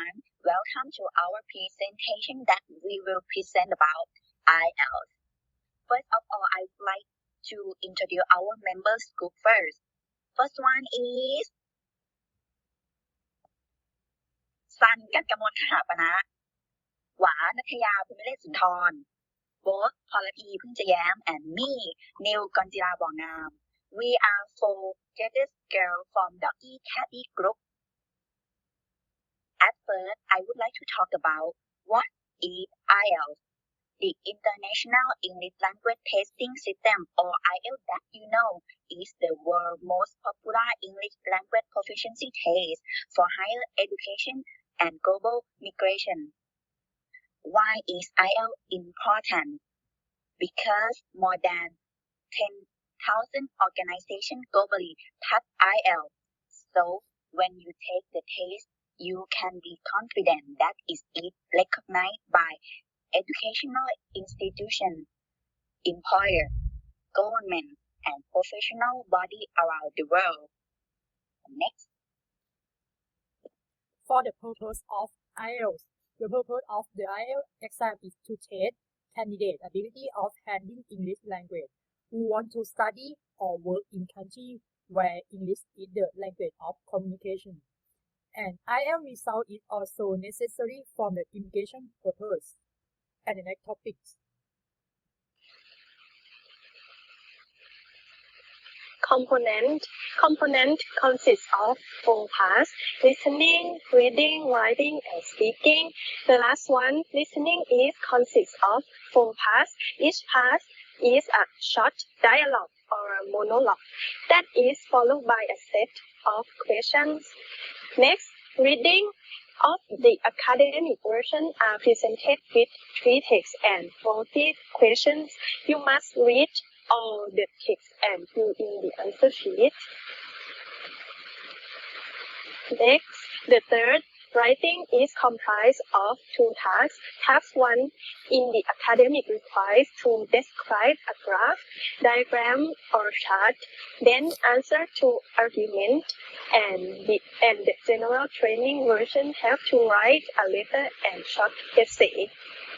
everyone, welcome to our presentation that we will present about IELTS. First of all, I would like to introduce our members group first. First one is ซันกันกมลขหปนะหวานัทยาภูมิเลศสุนทรโบ๊ทพรพีพึ่งจะแย้ม and me นิวกรจิราบ่องาม We are four greatest girls from Doggy Cattie group. At first, I would like to talk about what is IELTS, the International English Language Testing System, or IELTS that you know is the world's most popular English language proficiency test for higher education and global migration. Why is IELTS important? Because more than 10,000 organizations globally have IELTS. So when you take the test, you can be confident that it is recognized by educational institutions, employer, government, and professional bodies around the world. Next. For the purpose of IELTS, the purpose of the IELTS exam is to test candidate ability of handling English language who want to study or work in countries where English is the language of communication. And IELTS result is also necessary for the immigration purpose. And the next topic. Component consists of 4 parts: listening, reading, writing, and speaking. The last one, listening, consists of 4 parts. Each part is a short dialogue or a monologue that is followed by a set of questions. Next, reading of the academic version are presented with 3 texts and 40 questions. You must read all the text and fill in the answer sheet. Next, the third, writing is comprised of 2 tasks. Task 1 in the academic requires to describe a graph, diagram, or chart, then answer to argument, and the general training version have to write a letter and short essay.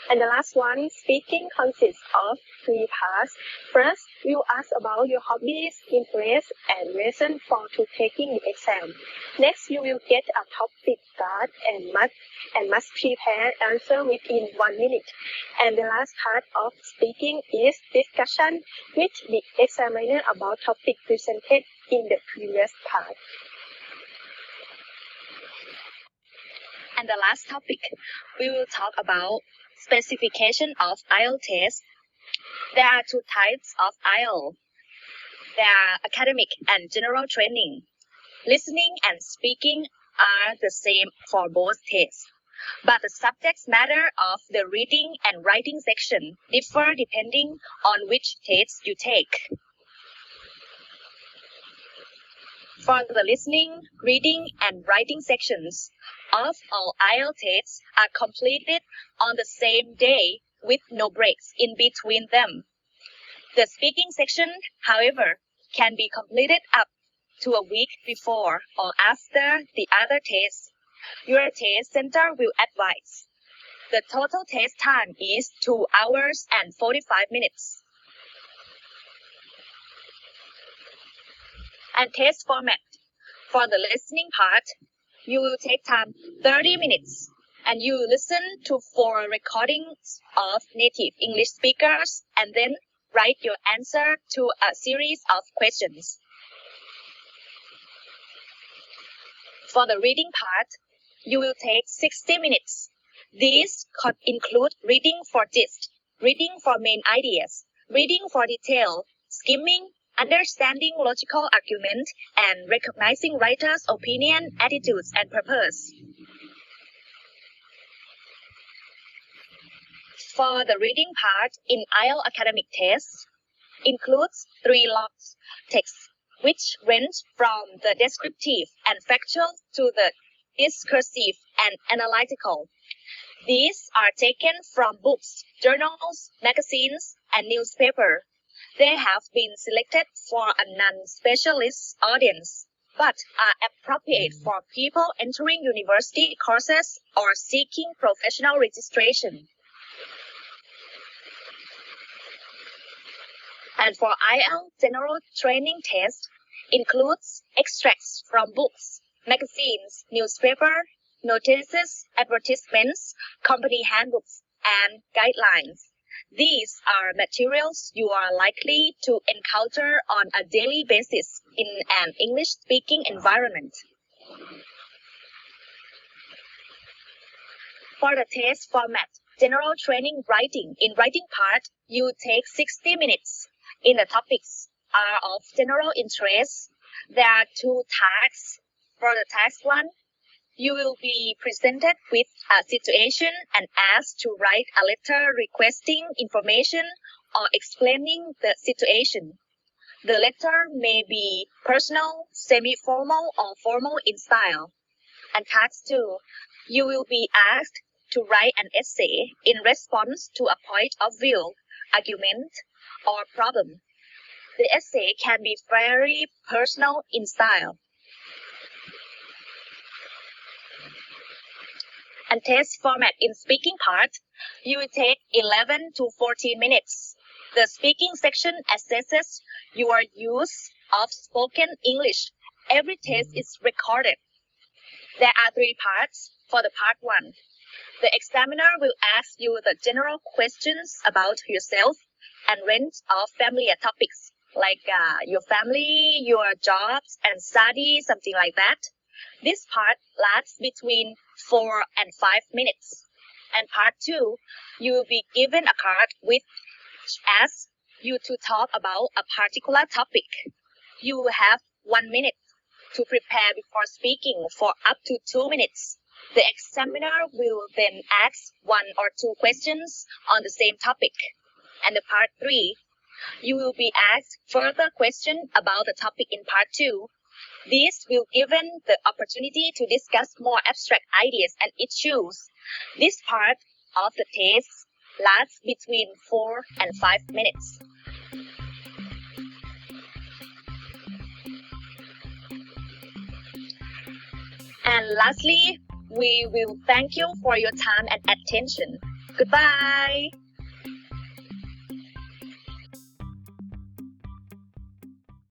And the last one, speaking, consists of 3 parts. First, you ask about your hobbies, interests, and reason for taking the exam. Next, you will get a topic card and must prepare answer within 1 minute. And the last part of speaking is discussion with the examiner about topic presented in the previous part. And the last topic, we will talk about specification of IELTS test. There are 2 types of IELTS. There are academic and general training. Listening and speaking are the same for both tests, but the subject matter of the reading and writing section differ depending on which test you take. For the listening, reading, and writing sections of all IELTS tests are completed on the same day with no breaks in between them. The speaking section, however, can be completed up to a week before or after the other tests. Your test center will advise. The total test time is 2 hours and 45 minutes. And test format. For the listening part, you will take time 30 minutes and you will listen to 4 recordings of native English speakers and then write your answer to a series of questions. For the reading part, you will take 60 minutes. These could include reading for gist, reading for main ideas, reading for detail, skimming, understanding logical argument, and recognizing writer's opinion, attitudes, and purpose. For the reading part in IELTS academic tests, includes 3 lots text, which range from the descriptive and factual to the discursive and analytical. These are taken from books, journals, magazines, and newspapers. They have been selected for a non-specialist audience. but are appropriate for people entering university courses or seeking professional registration. And for IELTS general training test includes extracts from books, magazines, newspaper, notices, advertisements, company handbooks, and guidelines. These are materials you are likely to encounter on a daily basis in an English-speaking environment. For the test format, general training writing. In writing part, you take 60 minutes. In the topics are of general interest. There are 2 tasks. For the task 1, you will be presented with a situation and asked to write a letter requesting information or explaining the situation. The letter may be personal, semi-formal, or formal in style. And task 2, you will be asked to write an essay in response to a point of view, argument, or problem. The essay can be very personal in style. And test format in speaking part, you will take 11 to 14 minutes. The speaking section assesses your use of spoken English. Every test is recorded. There are 3 parts for the part 1. The examiner will ask you the general questions about yourself and range of familiar topics like your family, your jobs and study, something like that. This part lasts between 4 and 5 minutes. And part 2, you will be given a card which asks you to talk about a particular topic. You will have 1 minute to prepare before speaking for up to 2 minutes. The examiner will then ask 1 or 2 questions on the same topic. And the part 3, you will be asked further questions about the topic in part 2. This will given the opportunity to discuss more abstract ideas and issues. This part of the test lasts between 4 and 5 minutes. And lastly, we will thank you for your time and attention. Goodbye.